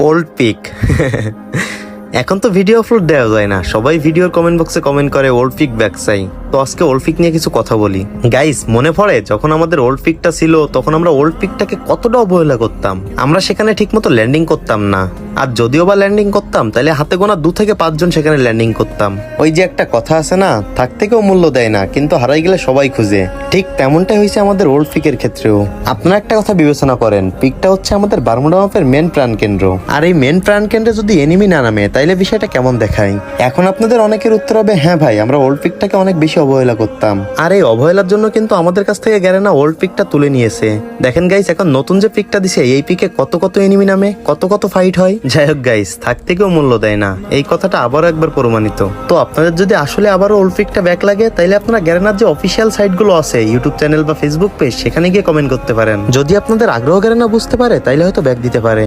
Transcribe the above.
Old peak. এখন তো video upload দেওয়া যায় না, সবাই ভিডিওর কমেন্ট বক্সে কমেন্ট করে ওল্ড পিক ব্যাক চাই। তো আজকে ওল্ড পিক নিয়ে কিছু কথা বলি। গাইস, মনে পড়ে যখন আমাদের ওল্ড পিকটা ছিল তখন আমরা ওল্ড পিকটাকে কতটা অবহেলা করতাম। আমরা সেখানে ঠিকমতো ল্যান্ডিং করতাম না, আর যদিও বা ল্যান্ডিং করতাম তাহলে হাতে গোনা 2 থেকে 5 জন সেখানে ল্যান্ডিং করতাম। ওই যে একটা কথা আছে না, থাকতে কেউ মূল্য দেয় না কিন্তু হারাই গেলে সবাই খুঁজে, ঠিক তেমনটাই হয়েছে আমাদের ওল্ড পিকের ক্ষেত্রেও। আপনারা একটা কথা বিবেচনা করেন, পিকটা হচ্ছে আমাদের বারমুডা ম্যাপের মেন প্রাণকেন্দ্র, আর এই মেন প্রাণকেন্দ্রে যদি এনিমি না নামে তাইলে বিষয়টা কেমন দেখায়। এখন আপনাদের অনেকের উত্তর হবে, হ্যাঁ ভাই, আমরা ওল্ড পিকটাকে অনেক বেশি অবহেলা করতাম। আর এই অবহেলার জন্য কিন্তু আমাদের কাছ থেকে গ্যারেনা ওল্ড পিকটা তুলে নিয়েছে। দেখেন গাইস, এখন নতুন যে পিকটা দিছে এই পিকে কত কত এনিমি নামে, কত কত ফাইট হয়। যাই হোক গাইস, থাকতে কেউ মূল্য দেয় না, এই কথাটা আবারও একবার প্রমাণিত। তো আপনাদের যদি আসলে আবারও ওল্ড পিকটা ব্যাক লাগে তাইলে আপনারা গ্যারেনার যে অফিসিয়াল সাইটগুলো আছে, ইউটিউব চ্যানেল বা ফেসবুক পেজ, সেখানে গিয়ে কমেন্ট করতে পারেন। যদি আপনাদের আগ্রহ গ্যারেনা বুঝতে পারে তাইলে হয়তো ব্যাক দিতে পারে।